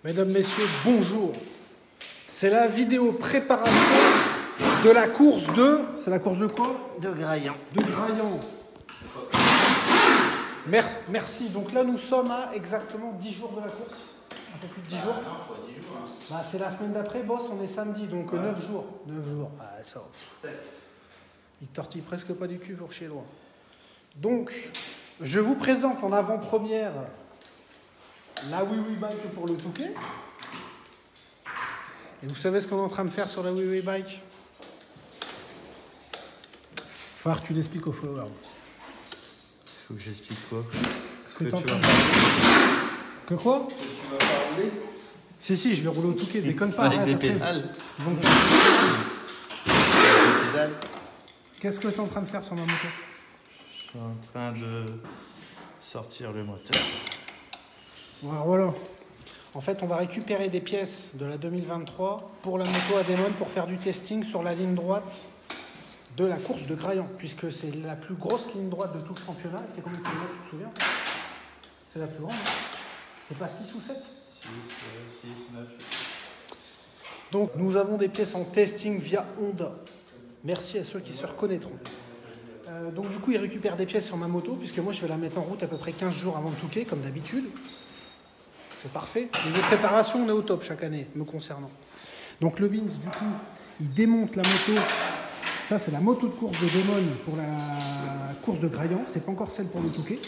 Mesdames, Messieurs, bonjour. C'est la vidéo préparation de la course de... C'est la course de quoi? De Graillon. De Graillon. Merci. Donc là, nous sommes à exactement 10 jours de la course. Un peu plus de 10 jours. Non, pas 10 jours. Hein. Bah, c'est la semaine d'après, boss, on est samedi, donc 9 jours. 9 jours. Ah, ça. 7. Il tortille presque pas du cul pour chez loin. Donc, je vous présente en avant-première la Oui Oui Bike pour le Touquet. Et vous savez ce qu'on est en train de faire sur la Oui Oui Bike? Il va falloir que tu l'expliques aux followers. Faut que j'explique quoi? Que tu vas quoi? tu vas pas rouler? Si, je vais rouler au Touquet, déconne pas. Avec arrête, des après. pédales. Donc, Des pédales. qu'est-ce que tu es en train de faire sur ma moto? Je suis en train de sortir le moteur. Voilà. En fait, on va récupérer des pièces de la 2023 pour la moto Ademon pour faire du testing sur la ligne droite de la course de Graillon, puisque c'est la plus grosse ligne droite de tout le championnat. Elle fait combien de kilomètres, tu te souviens? C'est la plus grande, hein? C'est pas 6 ou 7? 6, 9. Donc, nous avons des pièces en testing via Honda. Merci à ceux qui se reconnaîtront. Donc, du coup, ils récupèrent des pièces sur ma moto, puisque moi, je vais la mettre en route à peu près 15 jours avant le Touquet, comme d'habitude. C'est parfait. Niveau préparation, on est au top chaque année, me concernant. Donc le Vince, du coup, il démonte la moto. Ça, c'est la moto de course de Demon pour la course de Graillon. C'est pas encore celle pour le Touquet.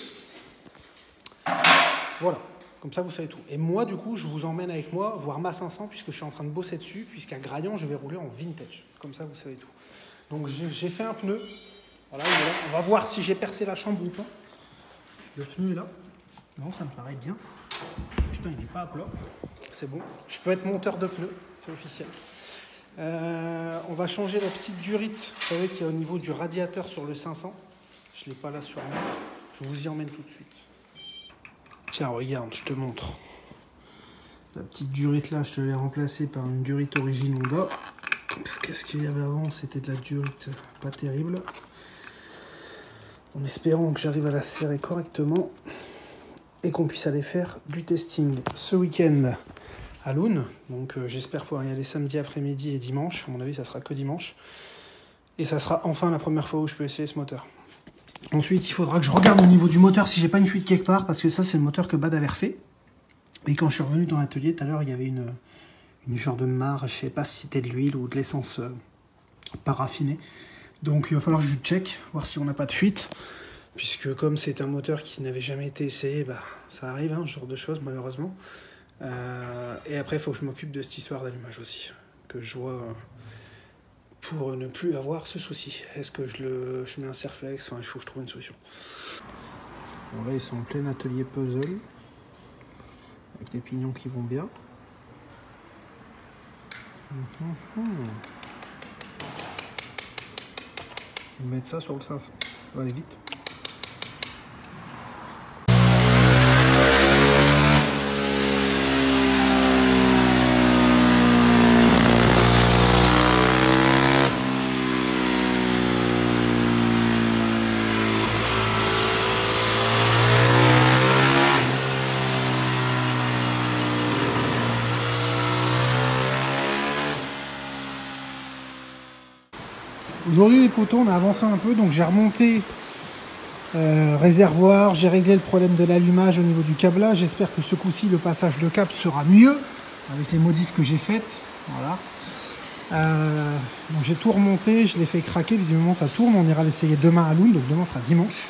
Voilà. Comme ça, vous savez tout. Et moi, du coup, je vous emmène avec moi voir ma 500, puisque je suis en train de bosser dessus, puisqu'à Graillon, je vais rouler en vintage. Comme ça, vous savez tout. Donc j'ai fait un pneu. Voilà, il est là. On va voir si j'ai percé la chambre ou pas. Le pneu est là. Non, ça me paraît bien. Putain, il n'est pas à plat. C'est bon. Je peux être monteur de pneus, c'est officiel. On va changer la petite durite, vous savez, qu'il y a au niveau du radiateur sur le 500. Je ne l'ai pas là sur moi. Je vous y emmène tout de suite. Tiens, regarde, je te montre. La petite durite là, je te l'ai remplacée par une durite origine Honda. Parce que ce qu'il y avait avant, c'était de la durite pas terrible. En espérant que j'arrive à la serrer correctement et qu'on puisse aller faire du testing ce week-end à Loun. Donc j'espère pouvoir y aller samedi après-midi et dimanche. À mon avis, ça sera que dimanche. Et ça sera enfin la première fois où je peux essayer ce moteur. Ensuite, il faudra que je regarde au niveau du moteur si j'ai pas une fuite quelque part, parce que ça, c'est le moteur que Bad avait refait. Et quand je suis revenu dans l'atelier, tout à l'heure, il y avait une genre de mare, je sais pas si c'était de l'huile ou de l'essence paraffinée. Donc il va falloir que je check, voir si on n'a pas de fuite. Puisque comme c'est un moteur qui n'avait jamais été essayé, bah, ça arrive, hein, ce genre de choses, malheureusement. Et après, il faut que je m'occupe de cette histoire d'allumage aussi, que je vois pour ne plus avoir ce souci. Est-ce que je mets un serflex? Enfin, il faut que je trouve une solution. Bon, là, ils sont en plein atelier puzzle, avec des pignons qui vont bien. Ils mettent ça sur le 500. On va aller vite. Aujourd'hui les potos, on a avancé un peu, donc j'ai remonté réservoir, j'ai réglé le problème de l'allumage au niveau du câblage. J'espère que ce coup-ci le passage de câble sera mieux avec les modifs que j'ai faites. Voilà. Donc j'ai tout remonté, je l'ai fait craquer, visiblement ça tourne, on ira l'essayer demain à Loun, donc demain sera dimanche.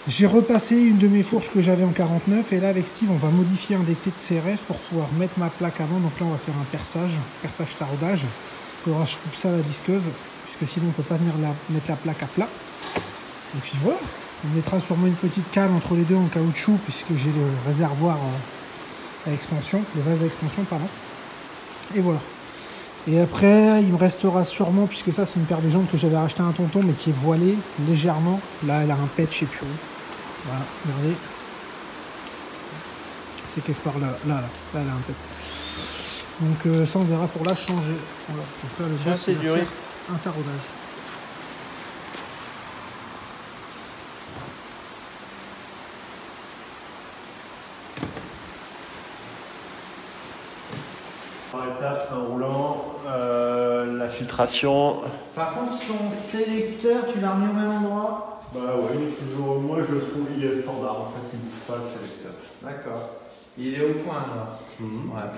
J'ai repassé une de mes fourches que j'avais en 49 et là avec Steve on va modifier un des T de CRF pour pouvoir mettre ma plaque avant. Donc là on va faire un perçage taraudage. Il faudra que je coupe ça à la disqueuse, puisque sinon on ne peut pas venir mettre la plaque à plat. Et puis voilà, on mettra sûrement une petite cale entre les deux en caoutchouc, puisque j'ai le réservoir à expansion, le vase à expansion, pardon. Et voilà. Et après, il me restera sûrement, puisque ça c'est une paire de jambes que j'avais racheté à un tonton, mais qui est voilée légèrement. Là, elle a un pet, je sais plus où. Voilà, regardez. C'est quelque part là, elle a un pet. Donc ça on verra pour la changer. Voilà. Donc là le boss c'est duré. Un taraudage. Par étape, train roulant, la filtration. Par contre, son sélecteur, tu l'as remis au même endroit? Bah oui, moi je le trouve, il est standard en fait, il ne bouge pas le sélecteur. D'accord. Il est au point là. Ouais.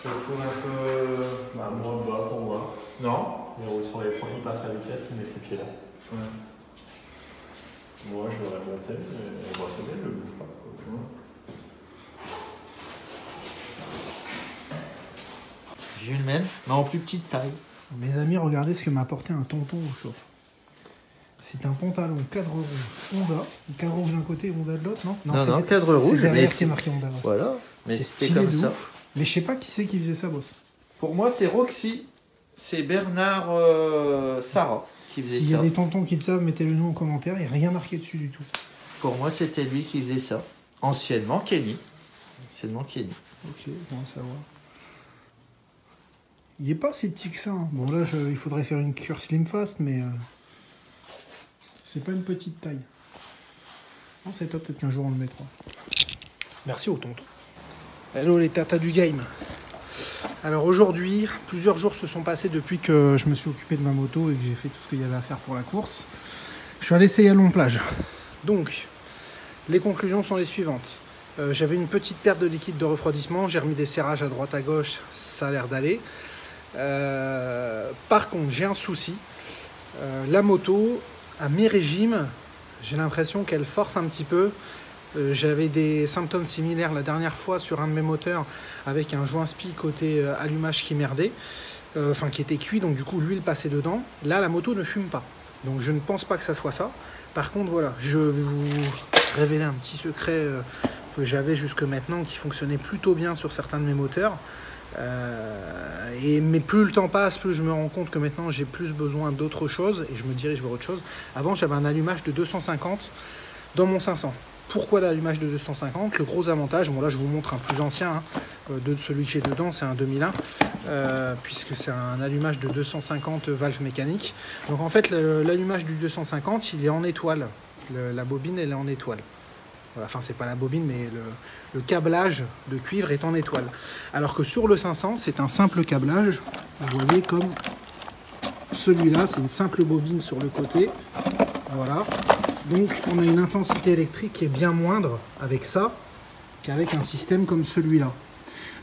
Je le trouve un peu. Bah moins bas pour moi. Non. Il roule sur les points, il passe la vitesse, il met ses pieds là. Ouais. Moi je l'aurais monté, mais bon, c'est bien, il ne bouge pas. J'ai eu le même, mais en plus petite taille. Mes amis, regardez ce que m'a apporté un tonton au chaud. C'est un pantalon cadre rouge Honda. Cadre rouge d'un côté, Honda de l'autre, non? Non, cadre rouge, mais mais c'est marqué Honda. Ouais. Voilà, mais C'est c'était stylé comme de ça. ouf. Mais je sais pas qui c'est qui faisait ça, boss. Pour moi, c'est Roxy. C'est Bernard Sarah qui faisait S'il y ça. a des tontons qui le savent, mettez le nom en commentaire. Il n'y a rien marqué dessus du tout. Pour moi, c'était lui qui faisait ça. Anciennement Kenny. Ok, bon à savoir. Il n'est pas si petit que ça. Hein. Bon là, il faudrait faire une cure slim fast, mais c'est pas une petite taille. Non, c'est top, peut-être qu'un jour on le mettra. Merci au tonton. Hello les tatas du game. Alors aujourd'hui, plusieurs jours se sont passés depuis que je me suis occupé de ma moto et que j'ai fait tout ce qu'il y avait à faire pour la course. Je suis allé essayer à Long Plage. Donc, les conclusions sont les suivantes. J'avais une petite perte de liquide de refroidissement, j'ai remis des serrages à droite à gauche, ça a l'air d'aller. Par contre, j'ai un souci. La moto, à mes régimes, j'ai l'impression qu'elle force un petit peu. J'avais des symptômes similaires la dernière fois sur un de mes moteurs avec un joint spi côté allumage qui merdait, qui était cuit, donc du coup l'huile passait dedans. Là, la moto ne fume pas, donc je ne pense pas que ça soit ça. Par contre, voilà, je vais vous révéler un petit secret que j'avais jusque maintenant qui fonctionnait plutôt bien sur certains de mes moteurs. Mais plus le temps passe, plus je me rends compte que maintenant j'ai plus besoin d'autre chose et je me dirige vers autre chose. Avant, j'avais un allumage de 250 dans mon 500. Pourquoi l'allumage de 250? Le gros avantage, bon là je vous montre un plus ancien, de celui que j'ai dedans, c'est un 2001, puisque c'est un allumage de 250 valves mécaniques. Donc en fait l'allumage du 250 il est en étoile, la bobine elle est en étoile. Voilà, enfin c'est pas la bobine mais le câblage de cuivre est en étoile. Alors que sur le 500 c'est un simple câblage, vous voyez comme celui-là, c'est une simple bobine sur le côté, voilà. Donc on a une intensité électrique qui est bien moindre avec ça qu'avec un système comme celui-là.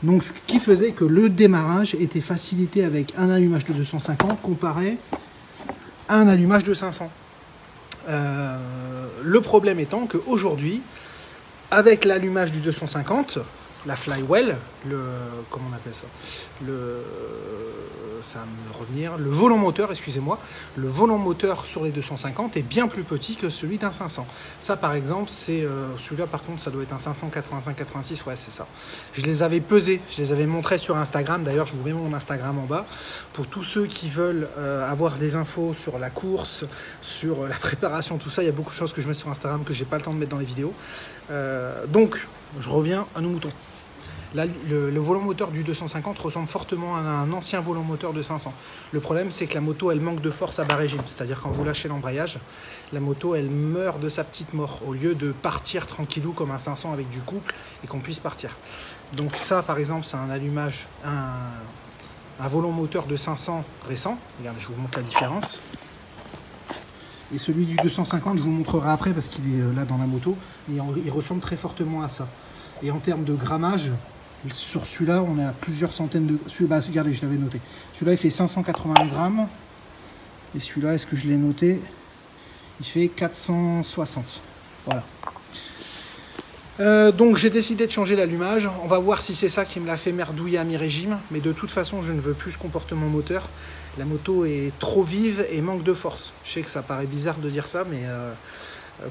Donc ce qui faisait que le démarrage était facilité avec un allumage de 250 comparé à un allumage de 500. Le problème étant qu'aujourd'hui, avec l'allumage du 250, la flywheel, comment on appelle ça, ça va me revenir, le volant moteur, excusez-moi, le volant moteur sur les 250 est bien plus petit que celui d'un 500. Ça par exemple, c'est celui-là par contre, ça doit être un 585-86, ouais c'est ça. Je les avais pesés, je les avais montrés sur Instagram, d'ailleurs je vous mets mon Instagram en bas, pour tous ceux qui veulent avoir des infos sur la course, sur la préparation, tout ça, il y a beaucoup de choses que je mets sur Instagram que j'ai pas le temps de mettre dans les vidéos. Donc, je reviens à nos moutons. Là, le volant moteur du 250 ressemble fortement à un ancien volant moteur de 500. Le problème, c'est que la moto, elle manque de force à bas régime. C'est-à-dire quand vous lâchez l'embrayage, la moto, elle meurt de sa petite mort, au lieu de partir tranquillou comme un 500 avec du couple et qu'on puisse partir. Donc ça, par exemple, c'est un allumage, un volant moteur de 500 récent. Regardez, je vous montre la différence. Et celui du 250, je vous montrerai après parce qu'il est là dans la moto. Et il ressemble très fortement à ça. Et en termes de grammage, sur celui-là, on est à plusieurs centaines de... regardez, je l'avais noté. Celui-là, il fait 580 grammes. Et celui-là, est-ce que je l'ai noté? Il fait 460. Voilà. Donc j'ai décidé de changer l'allumage. On va voir si c'est ça qui me l'a fait merdouiller à mi-régime. Mais de toute façon, je ne veux plus ce comportement moteur. La moto est trop vive et manque de force. Je sais que ça paraît bizarre de dire ça, mais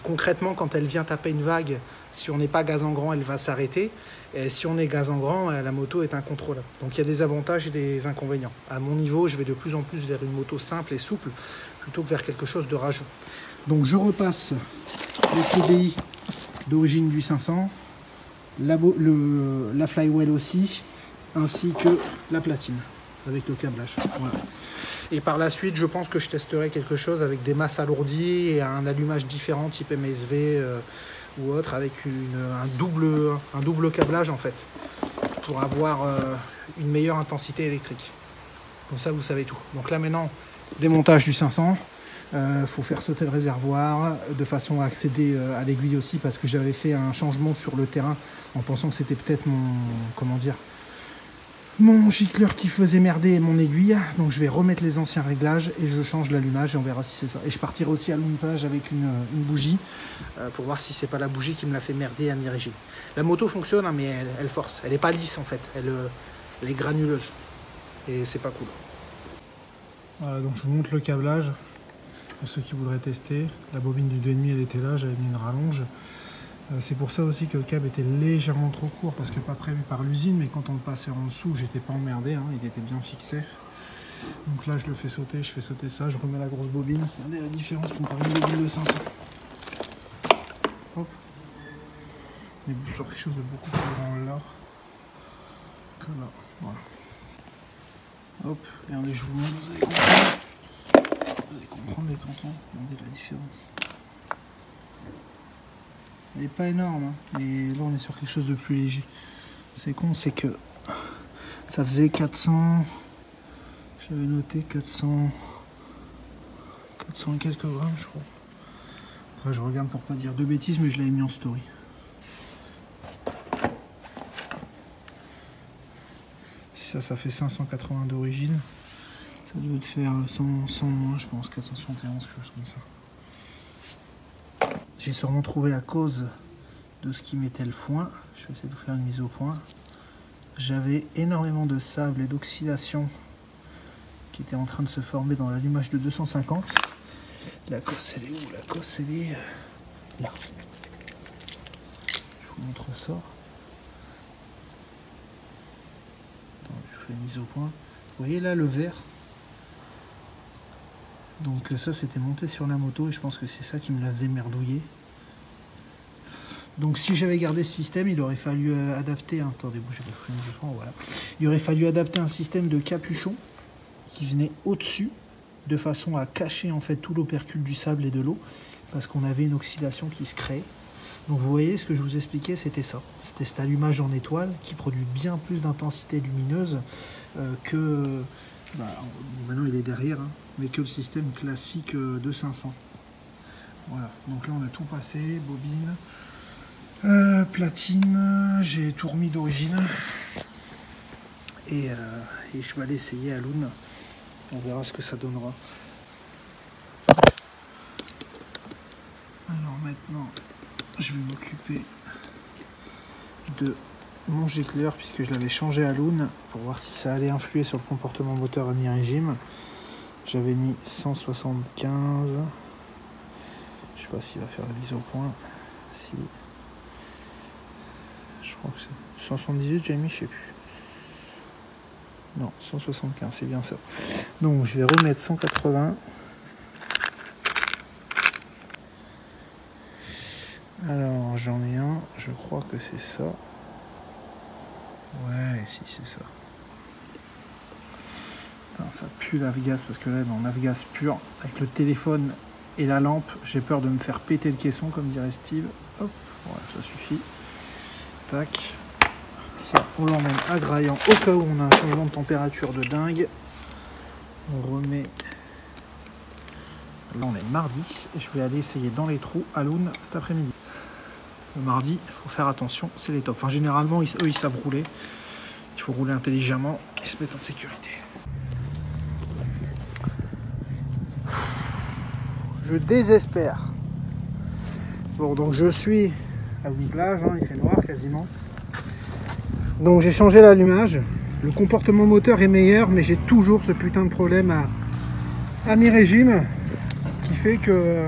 concrètement, quand elle vient taper une vague, si on n'est pas gaz en grand, elle va s'arrêter. Et si on est gaz en grand, la moto est incontrôlable. Donc il y a des avantages et des inconvénients. À mon niveau, je vais de plus en plus vers une moto simple et souple, plutôt que vers quelque chose de rageux. Donc je repasse le CDI d'origine du 500, la flywheel aussi, ainsi que la platine avec le câblage. Voilà. Et par la suite, je pense que je testerai quelque chose avec des masses alourdies et un allumage différent type MSV ou autre, avec un double câblage en fait. pour avoir une meilleure intensité électrique. Comme ça, vous savez tout. Donc là maintenant, démontage du 500. Faut faire sauter le réservoir de façon à accéder à l'aiguille aussi, parce que j'avais fait un changement sur le terrain en pensant que c'était peut-être mon gicleur qui faisait merder mon aiguille. Donc je vais remettre les anciens réglages et je change l'allumage et on verra si c'est ça. Et je partirai aussi à l'allumage avec une bougie pour voir si c'est pas la bougie qui me l'a fait merder à mi-régime. La moto fonctionne, hein, mais elle force. Elle est pas lisse en fait, elle est granuleuse et c'est pas cool. Voilà, donc je vous montre le câblage pour ceux qui voudraient tester. La bobine du 2,5 elle était là, j'avais mis une rallonge. C'est pour ça aussi que le câble était légèrement trop court, parce que pas prévu par l'usine, mais quand on le passait en dessous, j'étais pas emmerdé, hein, il était bien fixé. Donc là je le fais sauter, je fais sauter ça, je remets la grosse bobine. Regardez la différence comparé à une bobine de 500. Hop. On est sur quelque chose de beaucoup plus grand là que là. Voilà. Hop, regardez, je vous montre, vous allez comprendre. Vous allez comprendre les tontons, regardez la différence. Elle n'est pas énorme, hein, mais là on est sur quelque chose de plus léger. C'est con, c'est que ça faisait 400, j'avais noté 400 et quelques grammes je crois. Après, je regarde pour pas dire de bêtises, mais je l'avais mis en story. Ça fait 580 d'origine. Ça doit faire 100 moins, je pense, 471, quelque chose comme ça. J'ai sûrement trouvé la cause de ce qui mettait le foin. Je vais essayer de vous faire une mise au point. J'avais énormément de sable et d'oxydation qui était en train de se former dans l'allumage de 250. La cause, elle est où? La cause, elle est là. Je vous montre ça. Attends, je vous fais une mise au point. Vous voyez là le vert? Donc ça c'était monté sur la moto et je pense que c'est ça qui me la faisait merdouiller. Donc si j'avais gardé ce système, il aurait fallu adapter, attendez, bougez pas, voilà. Il aurait fallu adapter un système de capuchon qui venait au-dessus de façon à cacher en fait tout l'opercule du sable et de l'eau, parce qu'on avait une oxydation qui se crée. Donc vous voyez, ce que je vous expliquais, c'était ça. C'était cet allumage en étoile qui produit bien plus d'intensité lumineuse que... maintenant il est derrière, hein, mais que le système classique de 500. Voilà, donc là on a tout passé, bobine, platine, j'ai tout remis d'origine. Et je vais aller essayer à Loun. On verra ce que ça donnera. Alors maintenant, je vais m'occuper de mon gicleur puisque je l'avais changé à Loun pour voir si ça allait influer sur le comportement moteur à mi-régime. J'avais mis 175. Je sais pas s'il va faire la mise au point. Si. Je crois que c'est 178, j'ai mis, je sais plus. Non, 175, c'est bien ça. Donc je vais remettre 180. Alors j'en ai un, je crois que c'est ça. Ouais, si c'est ça. Putain, ça pue l'Avgas parce que là dans l'Avgas pur, avec le téléphone et la lampe, j'ai peur de me faire péter le caisson comme dirait Steve. Hop, voilà, ça suffit. Tac. Ça, on l'emmène à Graillan au cas où on a un changement de température de dingue. On remet. Là on est mardi et je vais aller essayer dans les trous à Loun cet après-midi. Le mardi, il faut faire attention, c'est les tops. Enfin généralement, eux ils savent rouler. Il faut rouler intelligemment et se mettre en sécurité. Je désespère. Bon, donc je suis à une plage, hein, il fait noir quasiment. Donc j'ai changé l'allumage. Le comportement moteur est meilleur, mais j'ai toujours ce putain de problème à mi-régime qui fait que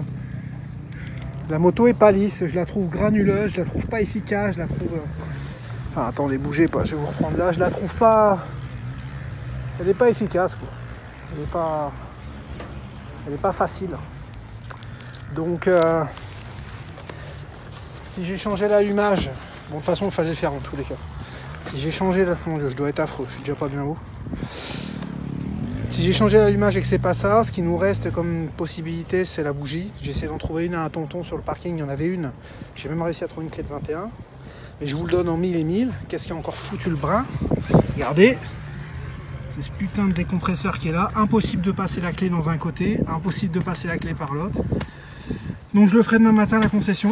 la moto est pas lisse. Je la trouve granuleuse, je la trouve pas efficace, je la trouve... Enfin attendez, bougez pas, je vais vous reprendre là. Je la trouve pas... Elle est pas efficace, quoi. Elle est pas facile. Donc si j'ai changé l'allumage, bon de toute façon il fallait le faire en tous les cas. Si j'ai changé la fonde, je dois être affreux, je suis déjà pas bien haut. Si j'ai changé l'allumage et que c'est pas ça, ce qui nous reste comme possibilité c'est la bougie. J'ai essayé d'en trouver une à un tonton sur le parking, il y en avait une. J'ai même réussi à trouver une clé de 21. Et je vous le donne en 1000 et 1000. Qu'est-ce qui a encore foutu le brin? Regardez. C'est ce putain de décompresseur qui est là. Impossible de passer la clé dans un côté. Impossible de passer la clé par l'autre. Donc je le ferai demain matin à la concession.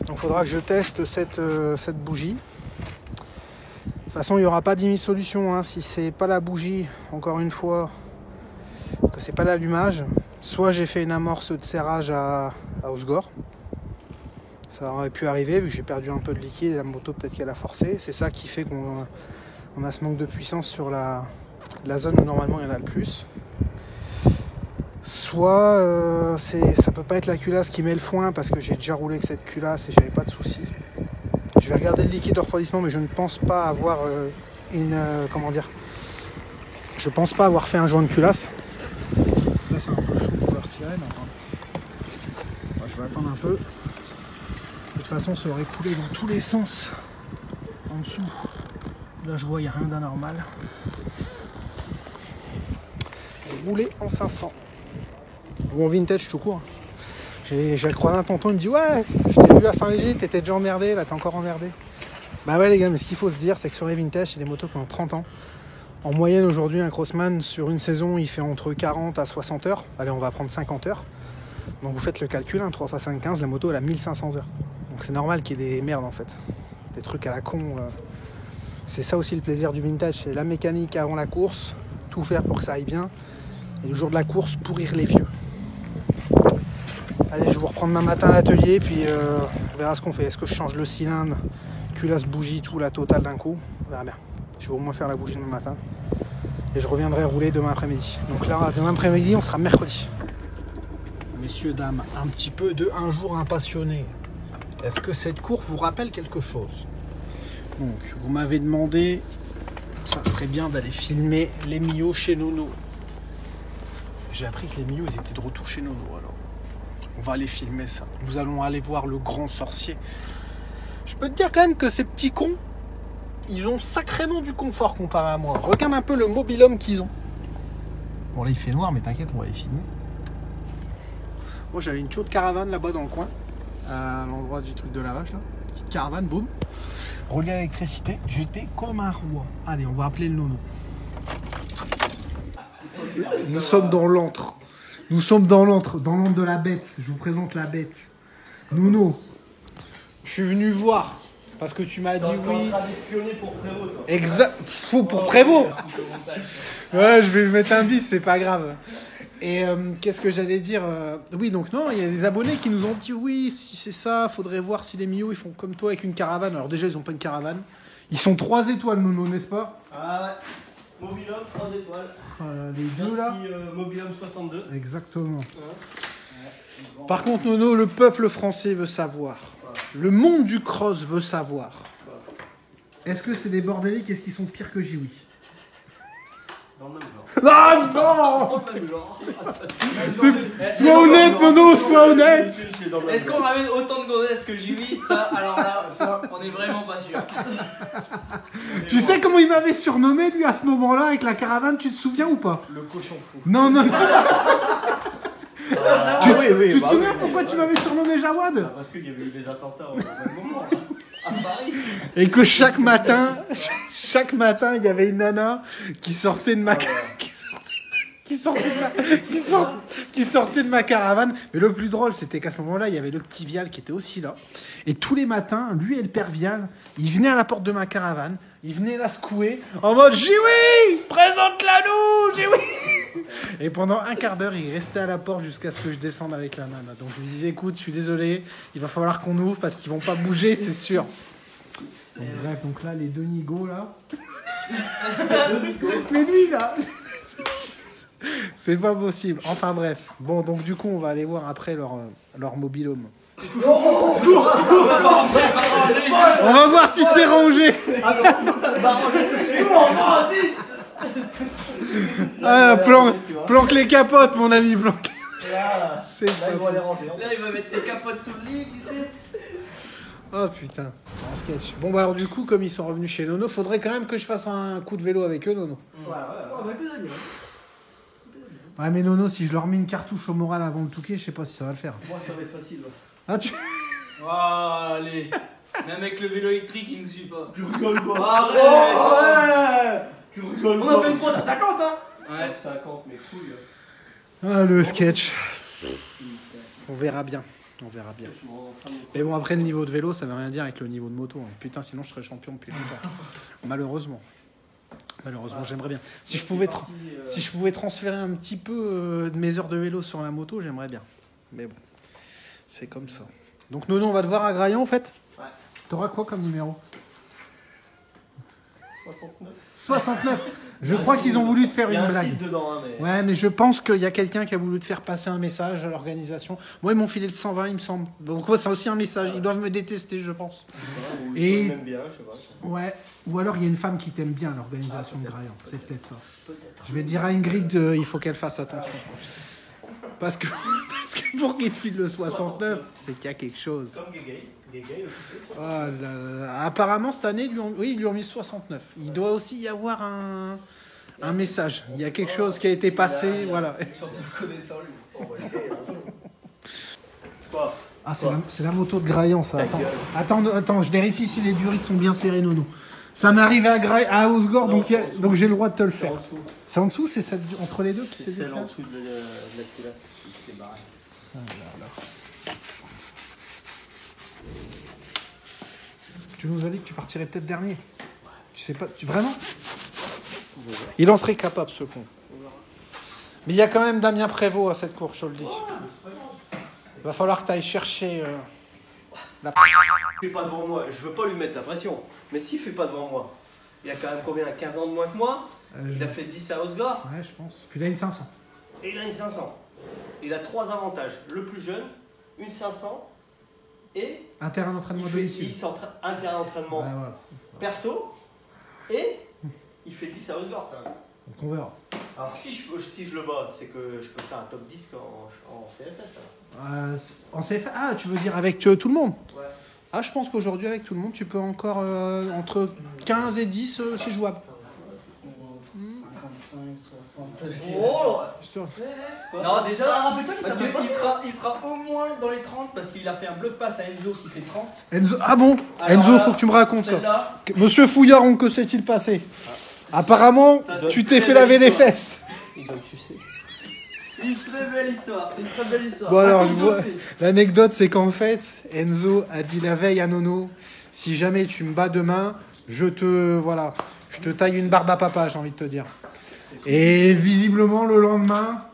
Donc il faudra que je teste cette bougie. De toute façon, il n'y aura pas 10 000 solutions. Hein. Si c'est pas la bougie, encore une fois, que c'est pas l'allumage, soit j'ai fait une amorce de serrage à Osgore. Ça aurait pu arriver, vu que j'ai perdu un peu de liquide, la moto peut-être qu'elle a forcé. C'est ça qui fait qu'on a ce manque de puissance sur la zone où normalement il y en a le plus. Soit ça peut pas être la culasse qui met le foin, parce que j'ai déjà roulé avec cette culasse et j'avais pas de soucis. Je vais regarder le liquide de refroidissement, mais je ne pense pas avoir comment dire. Je pense pas avoir fait un joint de culasse. Là c'est un peu chaud pour le retirer, mais attends. Je vais attendre un peu. De toute façon, ça aurait coulé dans tous les sens en dessous. Là, je vois, il n'y a rien d'anormal. Rouler en 500. Ou en vintage tout court. J'ai croisé un tonton, il me dit ouais, je t'ai vu à Saint-Léger, t'étais déjà emmerdé, là t'es encore emmerdé. Bah ouais les gars, mais ce qu'il faut se dire, c'est que sur les vintage, c'est des motos qui ont 30 ans. En moyenne aujourd'hui, un crossman sur une saison, il fait entre 40 à 60 heures. Allez, on va prendre 50 heures. Donc vous faites le calcul, 3 x 5, 15, la moto elle a 1500 heures. Donc c'est normal qu'il y ait des merdes en fait. Des trucs à la con. C'est ça aussi le plaisir du vintage, c'est la mécanique avant la course, tout faire pour que ça aille bien. Et le jour de la course, pourrir les vieux. Allez, je vais vous reprendre demain matin à l'atelier, puis on verra ce qu'on fait. Est-ce que je change le cylindre, culasse, bougie, tout, la totale d'un coup? On verra bien. Je vais au moins faire la bougie demain matin. Et je reviendrai rouler demain après-midi. Donc là, demain après-midi, on sera mercredi. Messieurs, dames, un petit peu de Un jour un passionné. Est-ce que cette course vous rappelle quelque chose? Donc, vous m'avez demandé, ça serait bien d'aller filmer les Mio chez Nono. J'ai appris que les Mio, ils étaient de retour chez Nono, alors. On va aller filmer ça. Nous allons aller voir le grand sorcier. Je peux te dire quand même que ces petits cons, ils ont sacrément du confort comparé à moi. Regarde un peu le mobil-homme qu'ils ont. Bon là il fait noir, mais t'inquiète, on va les filmer. Moi j'avais une chaude caravane là-bas dans le coin, à l'endroit du truc de lavage là. Petite caravane, boum. Relié à l'électricité, j'étais comme un roi. Allez, on va appeler le Nono. Nous sommes dans l'antre. Nous sommes dans l'antre de la bête. Je vous présente la bête. Nono, je suis venu voir parce que tu m'as dit oui. en train d'espionner pour Prévost. Exact. Pour Prévost. Ouais, je vais lui mettre un bif, c'est pas grave. Et qu'est-ce que j'allais dire? Oui, donc non, il y a des abonnés qui nous ont dit oui, si c'est ça, faudrait voir si les Mio ils font comme toi avec une caravane. Alors déjà, ils ont pas une caravane. Ils sont 3 étoiles, Nono, n'est-ce pas? Ah ouais. Mobil-homme, 3 étoiles. Les deux là. Mobil-homme 62. Exactement. Par contre, Nono, le peuple français veut savoir. Le monde du cross veut savoir. Est-ce que c'est des bordéliques? Est-ce qu'ils sont pires que Jiwi? Dans le même genre. Ah non! Dans le même genre. Sois honnête, Nono, sois honnête! Est-ce qu'on ramène autant de gonzesses que Jiwi? Ça, alors là, ça, on est vraiment pas sûr. Tu sais comment il m'avait surnommé, lui, à ce moment-là, avec la caravane, tu te souviens ou pas? Le cochon fou. Non, non. Tu te souviens oui, pourquoi tu m'avais surnommé Jawad? Parce qu'il y avait eu des attentats au même moment. Là. À Paris. Et que chaque matin, il y avait une nana qui sortait de ma qui sortait de ma caravane. Mais le plus drôle, c'était qu'à ce moment-là, il y avait le petit Vial qui était aussi là. Et tous les matins, lui et le père Vial, ils venaient à la porte de ma caravane, ils venaient la secouer en mode Jiwi, présente-la nous, Jiwi. Et pendant un quart d'heure, il restait à la porte jusqu'à ce que je descende avec la nana. Donc je lui disais, écoute, je suis désolé, il va falloir qu'on ouvre parce qu'ils vont pas bouger, c'est sûr. Donc, bref, donc là, les deux nigauds, là. Mais lui, là. C'est pas possible. Enfin bref. Bon, donc du coup, on va aller voir après leur mobil-home. On va voir si c'est rangé. Ah, planque les capotes, mon ami. Planque. C'est Là, pas ils vont aller possible. ranger. Là, il va mettre ses capotes sous le lit, tu sais. Oh putain, un sketch. Bon bah alors du coup, comme ils sont revenus chez Nono, faudrait quand même que je fasse un coup de vélo avec eux, Nono. Ouais mais Nono, si je leur mets une cartouche au moral avant le Touquet, je sais pas si ça va le faire. Moi, ça va être facile. Ah tu... Voilà. allez. Même avec le vélo électrique, il ne suit pas. Tu rigoles quoi? Arrête. Tu rigoles On quoi? a fait une faute à 50, hein. Ouais. 50, mais couilles. Ah, le sketch. On verra bien. On verra bien. Mais bon, après, le niveau de vélo, ça veut rien dire avec le niveau de moto. Putain, sinon, je serais champion depuis longtemps. Malheureusement. Malheureusement, j'aimerais bien. Si je pouvais transférer un petit peu de mes heures de vélo sur la moto, j'aimerais bien. Mais bon, c'est comme ça. Donc, Nono, on va te voir à Graillon, en fait. Ouais. T'auras quoi comme numéro? 69. 69. Je crois qu'ils ont voulu te faire Il y a une un blague. 6 dedans, hein, mais... Ouais, mais je pense qu'il y a quelqu'un qui a voulu te faire passer un message à l'organisation. Moi, ils m'ont filé le 120, il me semble. Donc, ouais, c'est aussi un message. Ils doivent me détester, je pense. Ou Et- ils m'aiment bien, je sais pas. Ouais. Ou alors, il y a une femme qui t'aime bien, l'organisation de Graillon. C'est peut-être ça. Je vais dire à Ingrid, il faut qu'elle fasse attention. Parce que pour qu'il te file le 69, c'est qu'il y a quelque chose. Comme Gégay. Gégay, Oh là là. Apparemment, cette année, ils lui ont mis 69. Il doit aussi y avoir un message. Il y a quelque chose qui a été passé. Voilà. Surtout le connaissant, lui. Oh, ouais, quoi? Ah, c'est la moto de Graillon, ça. Attends, je vérifie si les durites sont bien serrées, Nono. Ça m'est arrivé à Osgore, donc j'ai le droit de te le C'est faire. en dessous. C'est en dessous, c'est celle entre les deux qui s'est C'est celle dessinée. en dessous de la culasse qui s'était barrée. Ah là là. Tu nous as dit que tu partirais peut-être dernier. Tu sais pas, vraiment? Il en serait capable, ce con. Mais il y a quand même Damien Prévost à cette course, je le dis. Il va falloir que tu ailles chercher la... Il fait pas devant moi, je veux pas lui mettre la pression. Mais s'il fait pas devant moi, il a quand même combien? 15 ans de moins que moi. Il a fait 10 à Osgore. Ouais, je pense. Puis il a une 500. Et il a une 500. Il a 3 avantages. Le plus jeune, une 500 et Un terrain d'entraînement à domicile. un terrain d'entraînement Ouais, voilà. perso et il fait 10 à Osgore quand même. Donc on verra. Alors si je le bats, c'est que je peux faire un top 10 en CFS. En CFA, ah, tu veux dire avec tout le monde? Ouais. Ah, je pense qu'aujourd'hui, avec tout le monde, tu peux encore entre 15 et 10, c'est jouable. 55, 60. Oh. Sûr. Non, déjà, parce qu'il sera au moins dans les 30 parce qu'il a fait un bloc pass à Enzo qui fait 30. Enzo, ah bon? Alors Enzo, là, faut que tu me racontes ça. Celle-là, Monsieur Fouillard, que s'est-il passé? Apparemment, Ça, c'est tu une t'es très fait belle laver les histoire. fesses. Il va me sucer. une très belle histoire. Une très belle histoire. Bon, alors, Raconte-nous, je vois- Phil. L'anecdote, c'est qu'en fait, Enzo a dit la veille à Nono, si jamais tu me bats demain, je te taille une barbe à papa, j'ai envie de te dire. Et visiblement, le lendemain,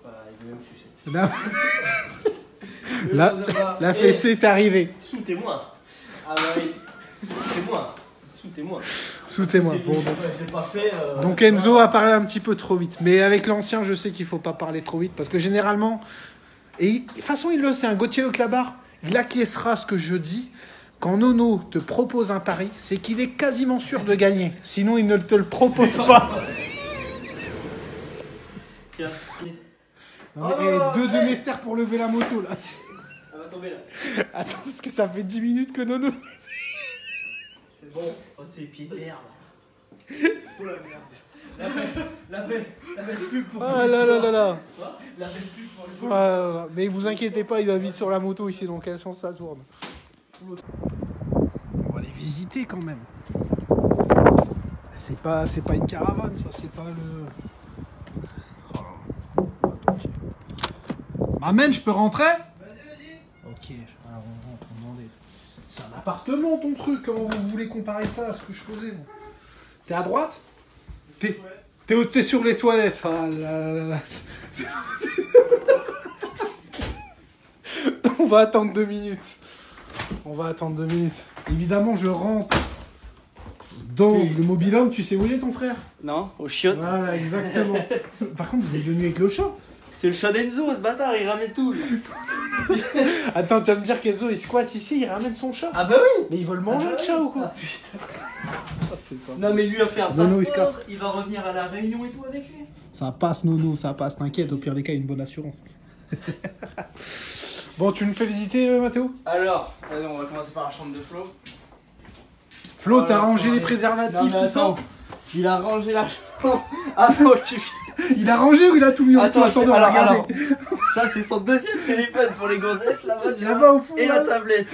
Voilà, il veut me sucer. la fessée est arrivée. Sous-témoin. Ah bah oui. Sous-témoin. Sous-témoin. Sous témoin. Si Bon, donc. je l'ai pas fait. Donc Enzo a parlé un petit peu trop vite. Mais avec l'ancien, je sais qu'il faut pas parler trop vite. Parce que généralement... Et de toute façon, il le sait, un Gauthier Leclabar, il acquiescera ce que je dis. Quand Nono te propose un pari, c'est qu'il est quasiment sûr de gagner. Sinon, il ne te le propose pas. Tiens. Non, mais, deux de Mester pour lever la moto, là. Elle va tomber là. Attends, parce que ça fait 10 minutes que Nono... C'est bon. Oh, c'est pieds de merde. Oh la merde. La belle pub pour Ah là là là là. La belle pub pour le Ah là là. Mais vous inquiétez pas, il va vite sur la moto ici, donc quel sens ça tourne. On va les visiter quand même. C'est pas une caravane, ça, c'est pas le... M'amène, je peux rentrer? Vas-y. Ok, alors on rentre, on demandait. C'est un appartement ton truc, comment vous voulez comparer ça à ce que je faisais moi? T'es à droite? T'es sur les toilettes. Ah là là là. On va attendre 2 minutes. Évidemment, je rentre dans le mobil-home. Tu sais où il est ton frère? Non, au chiotte. Voilà, exactement. Par contre, vous êtes venu avec le chat. C'est le chat d'Enzo, ce bâtard, il ramène tout. lui. Attends, tu vas me dire qu'Enzo il squatte ici, il ramène son chat. Ah bah oui. Mais il veut le manger le chat ou quoi? Ah putain. Ah, c'est pas... Non mais lui a fait un Nono, il se passeport, il va revenir à la Réunion et tout avec lui. Ça passe, Nono, ça passe, t'inquiète, au pire des cas, une bonne assurance. Bon, tu me fais visiter, Mathéo? Alors, allez, on va commencer par la chambre de Flo. Flo, Oh t'as là, rangé faut les aller. préservatifs, Non, mais tout ça? attends. Il a rangé la chambre. Avant que tu... Il a rangé ou il a tout mis en dessous? Attends, on va regarder. ça c'est son deuxième téléphone pour les gonzesses là-bas. tu vois. Là-bas au fond, Et là. la tablette.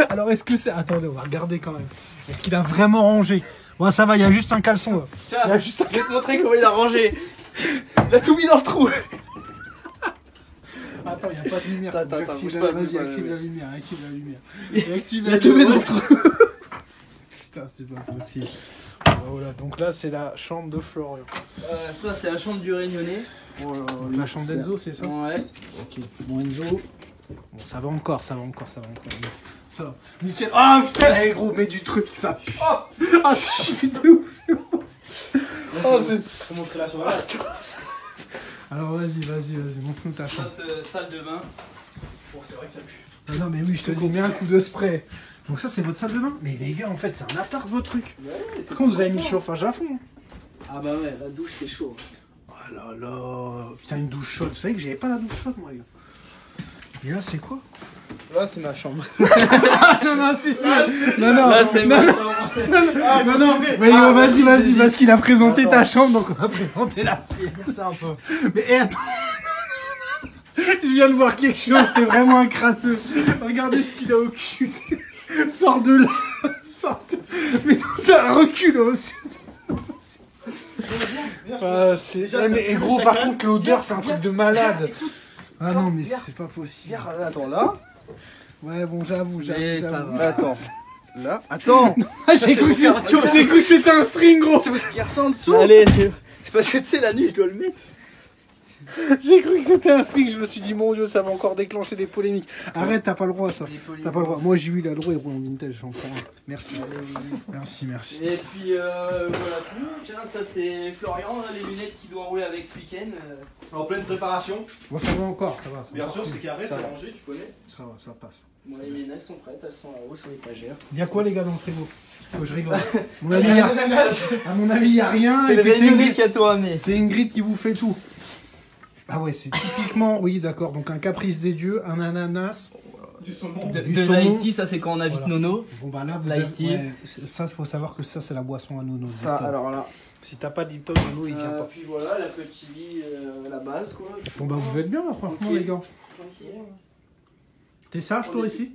Alors, est-ce que c'est... Attendez, on va regarder quand même. Est-ce qu'il a vraiment rangé? Ouais, ça va, il y a juste un caleçon, là. Tiens, Il y a juste un... je vais te montrer comment il a rangé. Il a tout mis dans le trou. Attends, il n'y a pas de lumière. Attends, Active bouge la... pas, Vas-y, bouge pas, active oui. la lumière, active la lumière. Il a tout mis dans le trou. Putain, c'est pas possible. Voilà, donc là, c'est la chambre de Florian. Ça, c'est la chambre du Réunionnais. Donc, la chambre d'Enzo, c'est ça? Ouais. Ok, bon Enzo. Bon, ça va encore. Ça va. Nickel. Ah putain, hey, gros, mets du truc, ça pue. Ah, c'est chiant de ouf, c'est bon. Oh, c'est... Faut montrer la chambre. Alors, vas-y, montre-nous ta chambre. Notre salle de bain. Bon, c'est vrai que ça pue. Ah non, mais oui, je te dis, mets un coup de spray. Donc ça, c'est votre salle de bain? Mais les gars, en fait, c'est un appart, votre truc. Ouais, Quand vous avez mis le chauffage à fond. Ah bah ouais, la douche, c'est chaud. Oh là là. Putain, une douche chaude. Vous savez que j'avais pas la douche chaude, moi, les gars. Et là, c'est quoi? Là, c'est ma chambre. Non, c'est ça. Non. Là, c'est ma chambre. Non, mais vas-y, parce qu'il a présenté ta chambre, donc on va présenter la sienne. C'est un peu. Mais attends. Je viens de voir quelque chose, c'était vraiment un crasseux. Regardez ce qu'il a au cul. Sors de là. Mais non, ça recule aussi. Mais gros, par contre, l'odeur, c'est un truc de malade. Ah non, mais c'est pas possible. Attends, là. Ouais, bon, j'avoue. Mais ça va. Attends. Là. Attends. J'ai cru que c'était un string, gros. Il y a ça en dessous. Allez, c'est parce que tu sais, la nuit, je dois le mettre. J'ai cru que c'était un string, je me suis dit, mon Dieu, ça va encore déclencher des polémiques. Arrête, t'as pas le droit, ça. T'as pas le droit. Moi, j'ai eu la loi et roule en vintage, j'en prends un. Merci. Merci. Et puis voilà tout. Tiens, ça c'est Florian, là, les lunettes qu'il doit rouler avec ce week-end. En pleine préparation. Bon, ça va encore, ça va. Bien sûr, c'est carré, Ça c'est va. rangé, tu connais. Ça va, ça passe. Bon, les miennes, elles sont prêtes, elles sont là-haut sur l'étagère. Il y a quoi, les gars, dans le frigo? Faut que je rigole. À mon avis, il y a rien. C'est Et le puis, c'est Réunionnais Ingrid. qui a tout ramené. C'est Ingrid qui vous fait tout. Ah ouais, c'est typiquement, oui, d'accord. Donc, un caprice des dieux, un ananas. Du saumon. Du De saumon. l'ice tea, ça c'est quand on invite Voilà. Nono. Bon, bah là, vous L'ice avez... tea. ouais, ça, il faut savoir que ça, c'est la boisson à Nono. Ça, Lipton. alors là. Si t'as pas de Lipton, Nono, il vient pas. Puis voilà, la petite la base quoi. Bon, bah, vous êtes bien, là, franchement, Tranquille. les gars. Tranquille. T'es sage, toi, ici?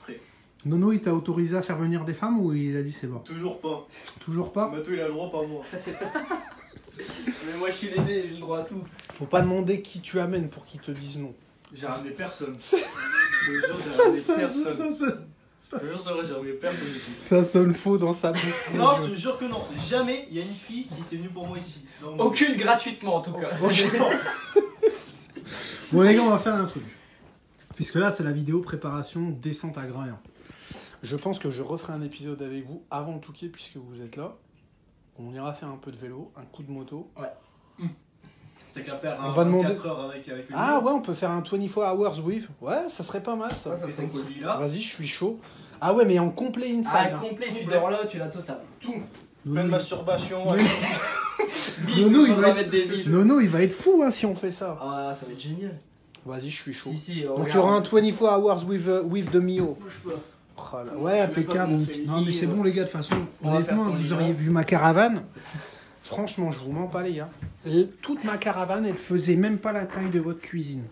Très. Nono, il t'a autorisé à faire venir des femmes ou il a dit c'est bon? Toujours pas. Toujours pas? Mato, il a le droit, pas moi. Mais moi je suis l'aîné, j'ai le droit à tout. Faut pas demander qui tu amènes pour qu'ils te disent non. J'ai ramené personne. Ça- Je te jure, j'ai ramené personne. ça- Je te jure, c'est vrai, j'ai ramené personne ici. ça sonne faux dans sa bouche. Non, je te jure que non. Jamais il y a une fille qui était venue pour moi ici. Non, non. Aucune gratuitement en tout cas. Bon, les gars, on va faire un truc. Puisque là, c'est la vidéo préparation descente à Grain. Je pense que je referai un épisode avec vous avant le Touquet, puisque vous êtes là. On ira faire un peu de vélo, un coup de moto. T'as qu'à faire On un va demander- 24 heures avec une Ah ouais, on peut faire un 24 hours with. Ouais, ça serait pas mal ça. Ça serait cool. Là, Vas-y, je suis chaud. Ah ouais, mais en complet inside. Ah, hein. complet, tu dors là, tu l'as total. plein de Nono, masturbation. Oui. Bim, Nono, il on va va être... mettre des billes. Nono, il va être fou hein, si on fait ça. Ah, ça va être génial. Vas-y, je suis chaud. Si, Donc il y aura un 24 hours with the Mio. Bouge pas. Oh là. Ouais, impeccable. on fait les Non, mais billes, c'est bon, les gars, de toute façon. on va Honnêtement, faire ton vous lit, auriez là. vu ma caravane. Franchement, je vous mens pas, les gars. Toute ma caravane, elle faisait même pas la taille de votre cuisine.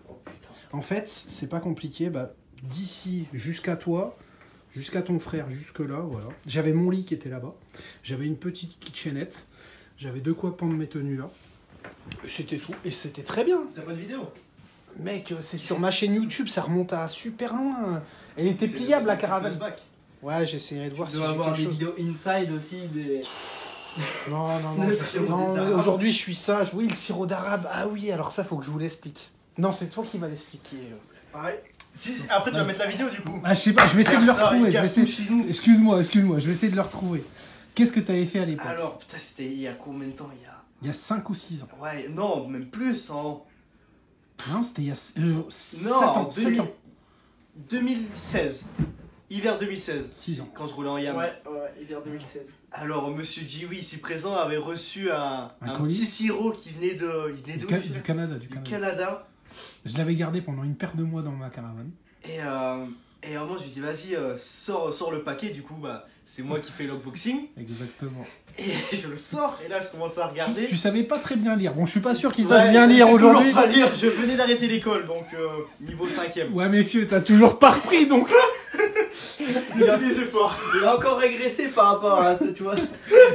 En fait, c'est pas compliqué. Bah, d'ici jusqu'à toi, jusqu'à ton frère, jusque-là, voilà. J'avais mon lit qui était là-bas. J'avais une petite kitchenette. J'avais de quoi pendre mes tenues là. Et c'était tout. Et c'était très bien. T'as pas de vidéo? Mec, c'est sur ma chaîne YouTube, ça remonte à super loin. Elle était pliable, la caravane. Ouais, j'essaierai de voir Tu si dois j'ai avoir quelque des chose. vidéos inside aussi, des... Non, Le sirop non, d'arabe. aujourd'hui je suis sage. Oui, le sirop d'arabe. Ah oui, alors ça, faut que je vous l'explique. Non, c'est toi qui vas l'expliquer. Pareil. Si, après, tu vas mettre la vidéo du coup. Ah, je sais pas, je vais essayer de le Faire ça, retrouver. il je vais casse essayer- tout chez nous. Excuse-moi, je vais essayer de le retrouver. Qu'est-ce que t'avais fait à l'époque? Alors, putain, c'était il y a combien de temps? Il y a 5 ou 6 ans. Ouais, non, même plus, hein. Non, c'était il y a 7 Non, ans. 7 ans. 2016. Hiver 2016. 6 ans. Quand je roulais en Yam. Ouais, hiver 2016. Alors, monsieur Jiwi, ici présent, avait reçu un colis petit sirop qui venait de. Il venait d'où, Du celui-là Canada, Du Canada. Je l'avais gardé pendant une paire de mois dans ma caravane. Et à un moment, je lui dis, vas-y, sors le paquet. Du coup, bah, c'est moi qui fais l'unboxing. Exactement. Et je le sors. Et là, je commence à regarder. Tu savais pas très bien lire. Bon, je suis pas sûr qu'ils Ouais, sachent bien je lire sais toujours aujourd'hui. pas lire. Je venais d'arrêter l'école, donc niveau 5ème. Ouais, mais fieu, t'as toujours pas repris donc. Il a encore régressé par rapport à tu vois.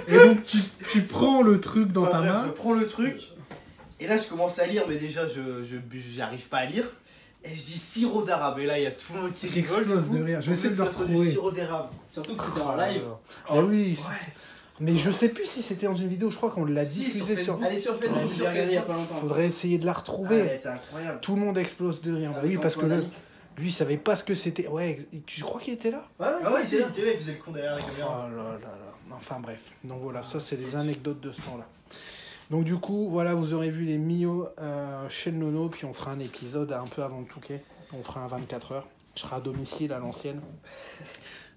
Et donc tu prends le truc dans ta main. Je prends le truc. Et là je commence à lire, mais déjà j'arrive pas à lire. Et je dis sirop d'arabe. Et là il y a tout le monde qui rigole. Explose de rire. Je vais essayer de le retrouver. Sirop d'érable. Surtout que c'était en live. Ah oui. Mais je sais plus si c'était dans une vidéo, je crois qu'on l'a diffusée sur. Elle est sur Facebook, je l'ai regardée il y a pas longtemps. Faudrait essayer de la retrouver. Elle était incroyable. Tout le monde explose de rire. Bah oui, parce que lui, il savait pas ce que c'était. Ouais, tu crois qu'il était là? Ah ouais, il était là, il faisait le con derrière la caméra. Oh là là là. Enfin bref. Donc voilà, ça c'est des anecdotes de ce temps-là. Donc du coup, voilà, vous aurez vu les Mio chez le Nono, puis on fera un épisode un peu avant le Touquet. On fera un 24 heures. Je serai à domicile à l'ancienne.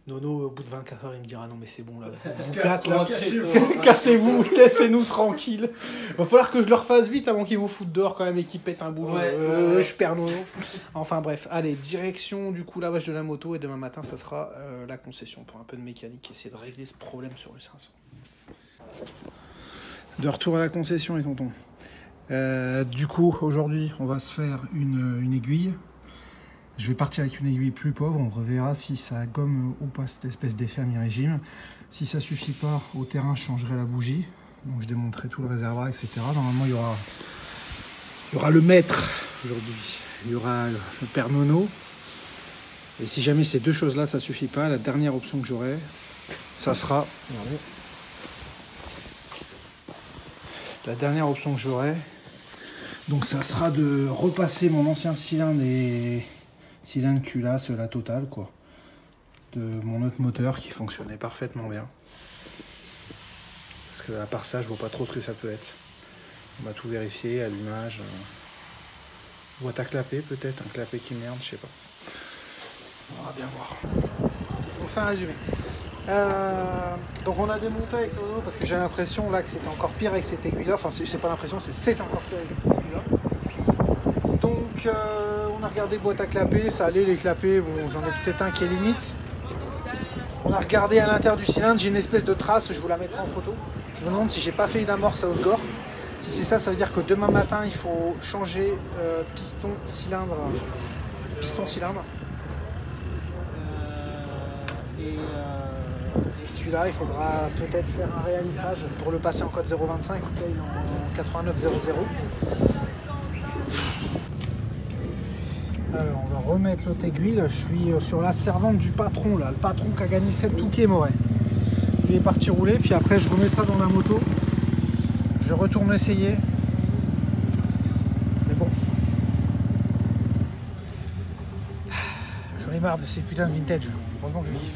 Nono, au bout de 24 heures, il me dira non mais c'est bon là. Cassez-vous, laissez-nous tranquille. Va falloir que je le refasse vite avant qu'il vous foute dehors quand même et qu'il pète un boulot. Ouais, je perds Nono. Enfin bref, allez, direction du coup lavage de la moto et demain matin ça sera la concession pour un peu de mécanique, essayer de régler ce problème sur le 500. De retour à la concession les tontons. Du coup, aujourd'hui, on va se faire une aiguille. Je vais partir avec une aiguille plus pauvre, on reverra si ça gomme ou pas cette espèce d'effet à mi-régime. Si ça suffit pas, au terrain, je changerai la bougie. Donc je démonterai tout le réservoir, etc. Normalement, il y aura le maître aujourd'hui. Il y aura le père Nono. Et si jamais ces deux choses-là, ça suffit pas, la dernière option que j'aurai, ça sera... Regardez. La dernière option que j'aurai, donc ça sera de repasser mon ancien cylindre et... cylindre culasse, la totale quoi, de mon autre moteur qui fonctionnait parfaitement bien. Parce que à part ça, je vois pas trop ce que ça peut être. On va tout vérifier, allumage, boîte à clapet peut-être, un clapet qui merde, je sais pas. On va bien voir. Je vous fais un résumé. Donc on a démonté avec Nono parce que j'ai l'impression là que c'était encore pire avec cette aiguille là. Enfin c'est pas l'impression, c'est encore pire avec cette aiguille là. Donc on a regardé boîte à clapet, ça allait les clapets, bon j'en ai peut-être un qui est limite. On a regardé à l'intérieur du cylindre, j'ai une espèce de trace, je vous la mettrai en photo. Je me demande si j'ai pas fait une amorce à Osgore. Si c'est ça, ça veut dire que demain matin il faut changer piston cylindre. Et celui-là, il faudra peut-être faire un réalissage pour le passer en code 025 ou en 8900. Alors, on va remettre l'autre aiguille. Là, je suis sur la servante du patron, là, le patron qui a gagné 7 Touquet Moret. Il est parti rouler, puis après, je remets ça dans la moto. Je retourne essayer. Mais bon. J'en ai marre de ces putains de vintage. Heureusement que je kiffe.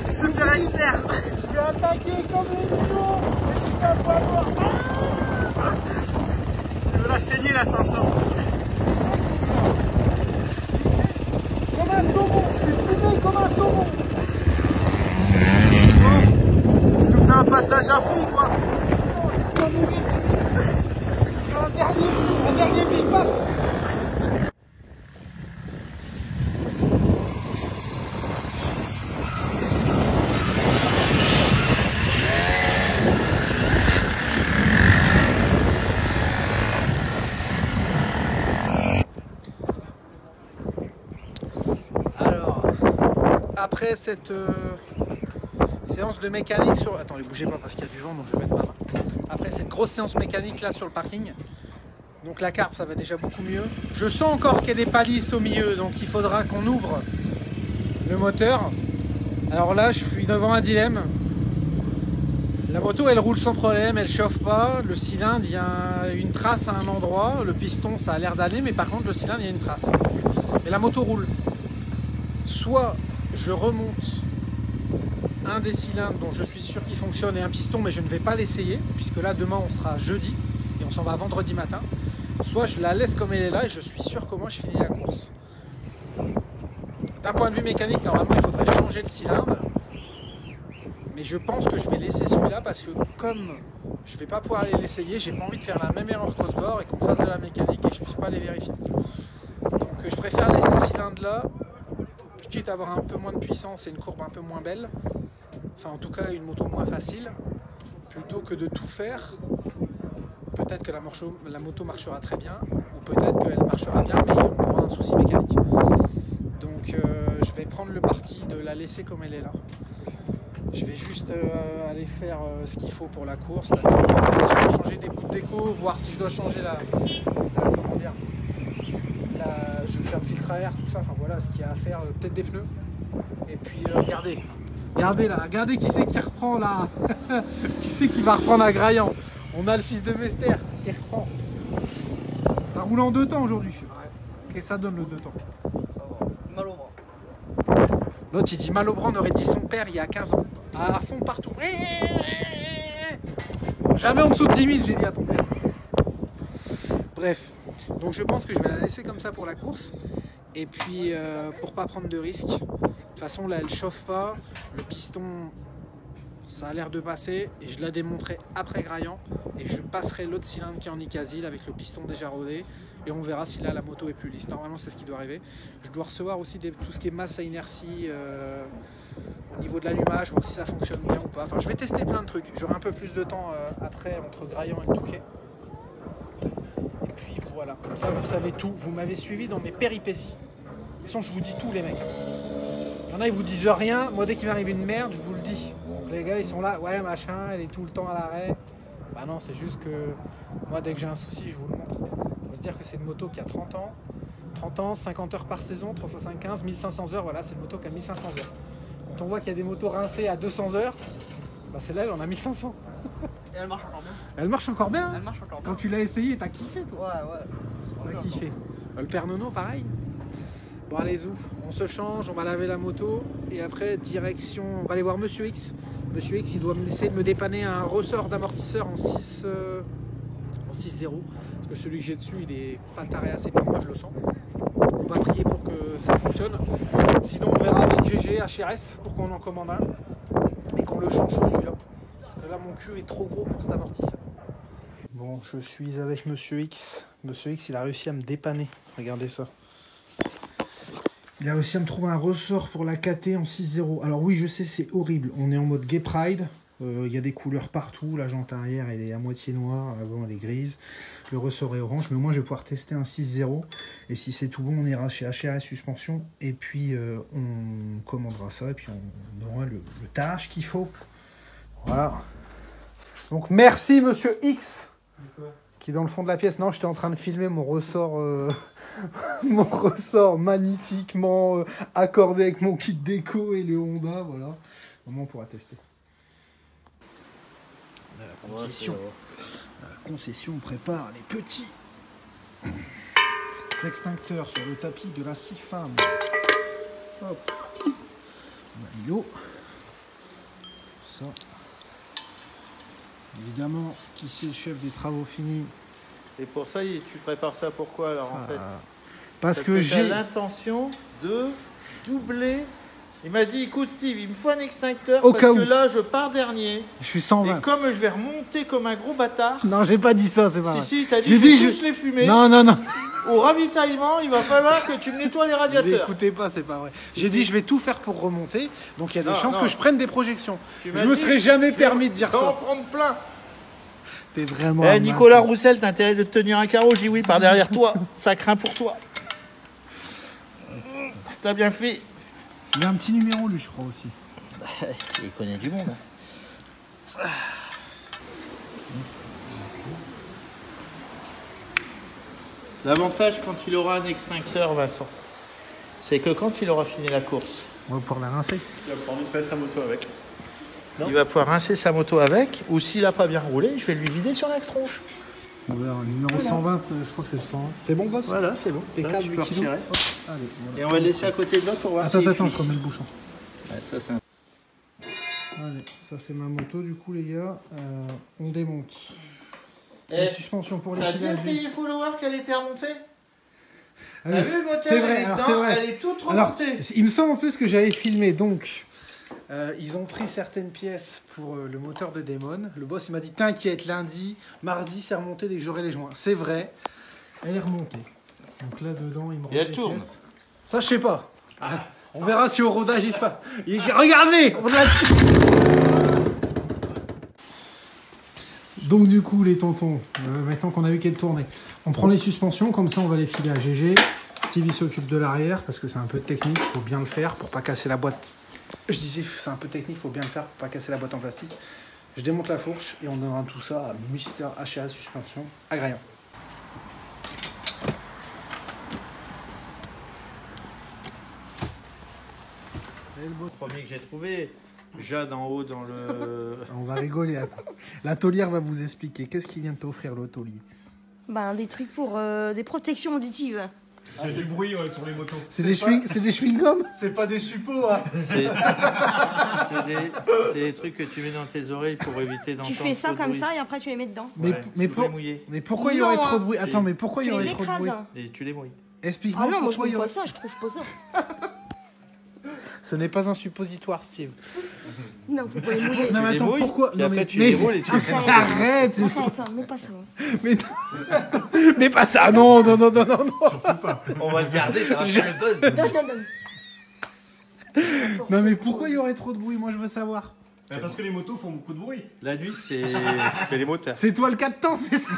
Super externe. Je vais attaquer comme les lions. Et je suis à poil mort. Je veux la saigner la 500. Comme un saumon. Je suis fumé comme un saumon. Tu nous fais un passage à fond quoi. Laisse-moi mourir. Un dernier big pass. Après cette séance de mécanique sur... Attendez, bougez pas parce qu'il y a du vent, donc je vais mettre ma main. Après cette grosse séance mécanique là sur le parking, donc la carpe ça va déjà beaucoup mieux. Je sens encore qu'il y a des palisses au milieu, donc il faudra qu'on ouvre le moteur. Alors là, je suis devant un dilemme. La moto elle roule sans problème, elle chauffe pas, le cylindre il y a une trace à un endroit, le piston ça a l'air d'aller mais par contre le cylindre il y a une trace. Et la moto roule. Soit je remonte un des cylindres dont je suis sûr qu'il fonctionne et un piston mais je ne vais pas l'essayer puisque là demain on sera jeudi et on s'en va vendredi matin. Soit je la laisse comme elle est là et je suis sûr qu'au moins je finis la course. D'un point de vue mécanique normalement il faudrait changer de cylindre. Mais je pense que je vais laisser celui-là parce que comme je ne vais pas pouvoir aller l'essayer, j'ai pas envie de faire la même erreur qu'Osgore et qu'on fasse de la mécanique et que je ne puisse pas les vérifier. Donc je préfère laisser ce cylindre-là, quitte à avoir un peu moins de puissance et une courbe un peu moins belle, enfin en tout cas une moto moins facile, plutôt que de tout faire. Peut-être que la moto marchera très bien, ou peut-être qu'elle marchera bien, mais on aura un souci mécanique. Donc je vais prendre le parti de la laisser comme elle est là. Je vais juste aller faire ce qu'il faut pour la course, si je dois changer des bouts de déco, voir si je dois changer je vais faire le filtre à air, tout ça, enfin voilà ce qu'il y a à faire, peut-être des pneus. Et puis regardez qui c'est qui reprend là, qui c'est qui va reprendre à Graillan. On a le fils de Mester qui reprend. Ça roule en 2 temps aujourd'hui. Qu'est-ce que ça donne le 2 temps? Mal au bras. L'autre il dit mal au bras, on aurait dit son père il y a 15 ans. À fond partout. Jamais en dessous de 10 000 j'ai dit à ton père. Bref, donc je pense que je vais la laisser comme ça pour la course. Et puis pour pas prendre de risques. De toute façon là elle chauffe pas. Le piston ça a l'air de passer. Et je la démonterai après Graillan. Et je passerai l'autre cylindre qui est en Icazil avec le piston déjà rodé. Et on verra si là la moto est plus lisse. Normalement c'est ce qui doit arriver. Je dois recevoir aussi tout ce qui est masse à inertie au niveau de l'allumage, voir si ça fonctionne bien ou pas. Enfin je vais tester plein de trucs. J'aurai un peu plus de temps après entre Graillan et le Touquet. Et puis voilà, comme ça vous savez tout. Vous m'avez suivi dans mes péripéties. De toute façon je vous dis tout les mecs. Il y en a ils vous disent rien. Moi dès qu'il m'arrive une merde je vous le dis. Les gars ils sont là, ouais machin, elle est tout le temps à l'arrêt. Bah non c'est juste que moi dès que j'ai un souci je vous le montre. On va se dire que c'est une moto qui a 30 ans, 50 heures par saison, 3 x 5, 15, 1500 heures, voilà c'est une moto qui a 1500 heures. Quand on voit qu'il y a des motos rincées à 200 heures, bah celle-là elle en a 1500. Et elle marche encore bien. Elle marche encore bien. Elle marche encore bien. Quand tu l'as essayé, t'as kiffé toi? Ouais. T'as kiffé. Le père Nono pareil. Bon allez ouf, on se change, on va laver la moto et après direction, on va aller voir Monsieur X. Monsieur X il doit essayer de me dépanner un ressort d'amortisseur en 6-0. Parce que celui que j'ai dessus il est pas taré assez pour moi, je le sens. On va prier pour que ça fonctionne. Sinon on verra avec GG HRS pour qu'on en commande un et qu'on le change sur celui-là. Parce que là mon cul est trop gros pour cet amortisseur. Bon, je suis avec Monsieur X. Monsieur X il a réussi à me dépanner. Regardez ça. Il a réussi à me trouver un ressort pour la KT en 6.0. Alors oui, je sais, c'est horrible. On est en mode Gay Pride. Il y a des couleurs partout. La jante arrière, elle est à moitié noire. Avant, elle est grise. Le ressort est orange. Mais moi, je vais pouvoir tester un 6.0. Et si c'est tout bon, on ira chez HRS Suspension. Et puis, on commandera ça. Et puis, on aura le tâche qu'il faut. Voilà. Donc, merci, Monsieur X. Qui est dans le fond de la pièce. Non, j'étais en train de filmer mon ressort... mon ressort magnifiquement accordé avec mon kit déco et le Honda, voilà. Comment on pourra tester. On a la concession. À la concession, on prépare les petits extincteurs sur le tapis de la SIFAM. Hop. On a l'îlot. Ça. Évidemment, qui c'est le chef des travaux finis? Et pour ça, tu prépares ça pourquoi alors en fait? Parce que j'ai j'ai l'intention de doubler. Il m'a dit, écoute Steve, il me faut un extincteur Au parce cas que où. là, je pars dernier. Je suis 120. Et comme je vais remonter comme un gros bâtard. Non, j'ai pas dit ça, c'est pas vrai. Si, t'as dit, J'ai je vais dit, tous les fumer. Non. Au ravitaillement, il va falloir que tu me nettoies les radiateurs. N'écoutez pas, c'est pas vrai. J'ai Si. dit, je vais tout faire pour remonter. Donc il y a des Non, chances non. que je prenne des projections. Tu Je m'as me dit, serais jamais je vais- permis de dire je vais en ça. prendre plein. T'es vraiment. Eh, un Nicolas malade. Roussel, t'as intérêt de te tenir un carreau. Je dis oui, par derrière toi. Ça craint pour toi. T'as bien fait. Il a un petit numéro, lui, je crois aussi. Il connaît du monde. L'avantage quand il aura un extincteur, Vincent, c'est que quand il aura fini la course, On va pouvoir la rincer. Il va pouvoir nettoyer sa moto avec. il va pouvoir rincer sa moto avec, ou s'il a pas bien roulé, je vais lui vider sur la tronche. On verra, numéro 120, je crois que c'est le 120. C'est bon, boss? Voilà, c'est bon. Impeccable, Là, tu peux 8 kilos. retirer. Allez, voilà. Et on va le laisser à côté de l'autre pour voir Attends, s'il attends, fuit. je remets le bouchon. Ouais, ça, c'est un... Allez, ça c'est ma moto du coup les gars. On démonte. Eh, Les suspensions pour les T'as dit à filets. tes followers qu'elle était remontée? Ah T'as oui, vu le moteur? c'est vrai, Elle est alors dedans, c'est vrai. elle est toute Alors, remontée. il me semble en plus que j'avais filmé donc. Ils ont pris certaines pièces pour le moteur de Damon. Le boss il m'a dit t'inquiète, lundi, mardi c'est remonté dès que j'aurai les joints. C'est vrai, elle est remontée. Donc là dedans il me Et elle les tourne. pièces. Ça je sais pas. On verra si au rodage il se passe. Regardez, on a... Donc du coup les tontons, maintenant qu'on a vu qu'elle tournait, on prend les suspensions, comme ça on va les filer à GG. Stevie s'occupe de l'arrière parce que c'est un peu technique, il faut bien le faire pour pas casser la boîte. Je disais c'est un peu technique, il faut bien le faire pour pas casser la boîte en plastique. Je démonte la fourche et on donnera tout ça à Mister HRS Suspension à Graillon. Le premier que j'ai trouvé, Jade en haut dans le... On va rigoler. Attends. La taulière va vous expliquer. Qu'est-ce qu'il vient de t'offrir le taulier? Ben, des trucs pour des protections auditives. J'ai du bruit sur les motos. C'est des chewing-gums? C'est pas des suppos, hein. C'est des trucs que tu mets dans tes oreilles pour éviter d'entendre. Tu fais ça trop de comme bruit. ça et après tu les mets dedans. Mais pourquoi il y Non, aurait trop hein. de bruit? Attends, mais pourquoi il Tu y aurait les trop de bruit? écrases. Et tu les mouilles. Explique-moi Ah non, moi je pourquoi il y trouve aurait... pas ça, je trouve pas ça. Ce n'est pas un suppositoire, Steve. Non, faut pas les mouiller. Non, mais les attends, mouilles, pourquoi? puis Non, après mais... tu les roules et tu les Arrête, Arrête, c'est- Arrête, hein, mais pas ça. mais... mais pas ça, non, non, non, non, non, non. On va se garder, ça va faire le buzz. Donne. Non, mais pourquoi il y aurait trop de bruit? Moi, je veux savoir. Parce que les motos font beaucoup de bruit. La nuit, c'est les moteurs. C'est toi le cas de temps, c'est ça?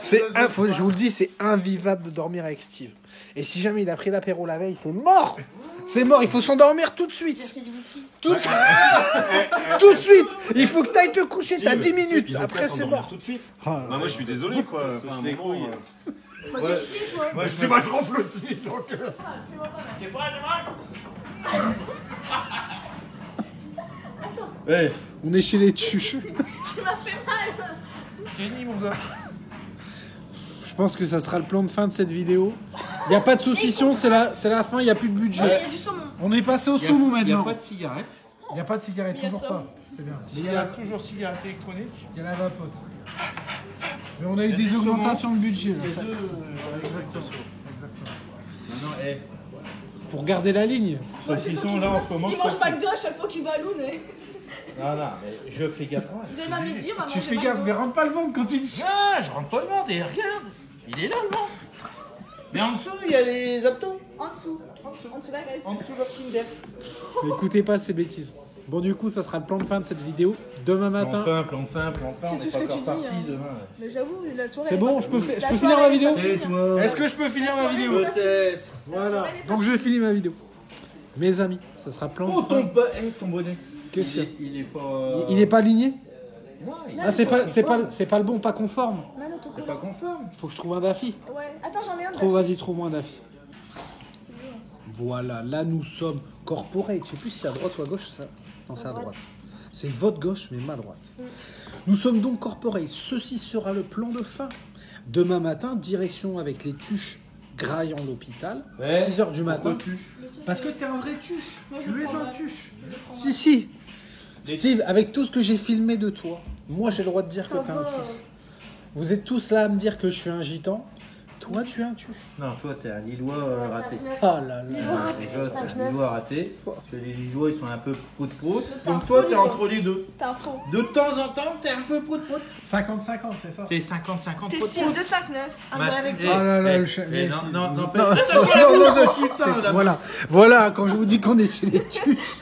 Je vous le dis, c'est invivable de dormir avec Steve. Et si jamais il a pris l'apéro la veille, c'est mort. C'est mort, il faut s'endormir tout de suite. Tout de suite. Tout de suite. Il faut que tu ailles te coucher, t'as 10 minutes. Ils ont Après, qu'à c'est s'endormir mort. tout de suite. Ah, Bah, moi, je suis désolé, quoi. Enfin, un les moment, couilles. Moi, je ronfle aussi, donc... Ouais. on est chez les tuches. Kenny, mon gars. Je pense que ça sera le plan de fin de cette vidéo. Il n'y a pas de saucisson, c'est la fin, il n'y a plus de budget. Il y a du saumon. On est passé au saumon Il n'y a maintenant. pas de cigarette. Il n'y a pas de cigarette, Il y a toujours saumon. pas. C'est bien. Il y a toujours cigarette électronique. Il y a la vapote. Mais on a eu Il y a des du saumon. augmentations de budget. Là, Les ça- deux, exactement. Non, non, Pour garder la ligne. saucisson, là, en ce moment, Il je mange peux- McDo à chaque fois qu'il va à Loun. Non, non, mais je fais gaffe. Demain à midi, on va Tu manger fais gaffe, mais McDo. rentre pas le ventre quand tu dis. Ah, je rentre pas le ventre et regarde. Il est là, le ventre. Mais en dessous, il y a les abdos. En dessous la graisse. En dessous, le Kinder. Écoutez pas ces bêtises. Bon, du coup, ça sera le plan de fin de cette vidéo. Demain matin. Plan de fin. C'est On tout n'est ce pas que tu encore dis, parti hein. demain. Mais j'avoue, la soirée. C'est elle est bon, pas- je peux La finir soirée, ma elle est vidéo pas finie, hein. toi. Est-ce que je peux finir ma soirée, vidéo? elle est pas finie. Peut-être. Voilà. elle est pas Donc je finis ma vidéo. Mes amis, ça sera plan Oh, de fin. ton bonnet. Qu'est-ce qu'il y a? Il est pas... Il est pas aligné? Non, il Ah, c'est pas le bon, pas conforme. Mano, ton est pas collant. conforme. Faut que je trouve un Daffy. Ouais. Attends, j'en ai un. Vas-y, trouve-moi un Daffy. Voilà, là nous sommes corporate. Je sais plus si c'est à droite ou à gauche. Ça. Non, c'est à droite. C'est votre gauche, mais ma droite. Nous sommes donc corporate. Ceci sera le plan de fin. Demain matin, direction avec les tuches graillant l'hôpital. 6h du matin. Parce que t'es un vrai tuche. Moi, je Tu le es un prendrai. tuche. Si. Steve, avec tout ce que j'ai filmé de toi, moi j'ai le droit de dire que Ça t'es un va. tuche. Vous êtes tous là à me dire que je suis un gitan. Toi, tu es un tuche. Non, toi, t'es un Lillois raté. Ah là là. Déjà, t'es un Lillois raté. Parce que les Lillois, ils sont un peu prout-prout. t'es un Donc toi, faux t'es Lillois. entre les deux. T'es un faux. De temps en temps, t'es un peu prout-prout. 50-50, c'est ça? T'es 50-50 T'es prout-prout. 6, 2, 5, 9. Ah, bah, avec Eh, toi. Ah là là, eh, le chat- eh, mais non, si- non, non, pas- non, putain, la Voilà, voilà, quand je vous dis qu'on est chez les tuches.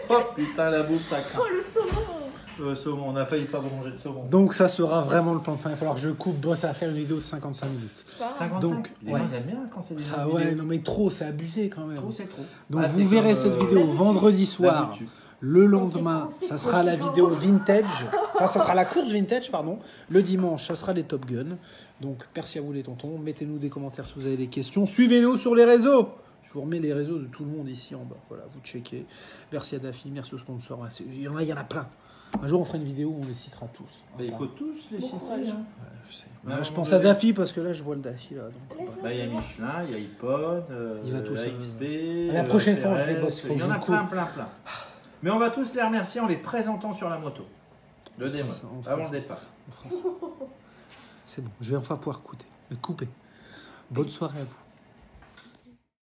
Oh putain, la bouffe, ça craint. Oh, le saumon. Saumon, on a failli pas manger de saumon. Donc ça sera vraiment le plan de fin. Il va falloir que je coupe. Bon, ça va faire une vidéo de 55 minutes. C'est pas grave. 55. Donc, les ouais. gens ils aiment bien quand c'est des Ah longues ouais, vidéos. non mais trop, c'est abusé quand même. Trop, c'est trop. Donc Ah, vous c'est verrez comme, cette vidéo vendredi soir. d'habitude. Le lendemain, ça sera la vidéo vintage. Enfin, ça sera la course vintage, pardon. Le dimanche, ça sera les Top Gun. Donc, merci à vous les tontons. Mettez-nous des commentaires si vous avez des questions. Suivez-nous sur les réseaux. Je Je vous remets les réseaux de tout le monde ici en bas. Voilà, vous checkez. Merci à Daffy, merci aux sponsors. Il y en a plein. Un jour, on fera une vidéo où on les citera tous. Il faut tous les citer. Hein. Ouais, je sais. Là, je pense à Daffy parce que là, je vois le Daffy là. Donc, il y a Michelin, il y a iPod, il va tous XP. la prochaine fois, on fait boss. Il y en a plein. Mais on va tous les remercier en les présentant sur la moto. Le démo, avant le départ. C'est bon, je vais enfin pouvoir couper. Bonne soirée à vous.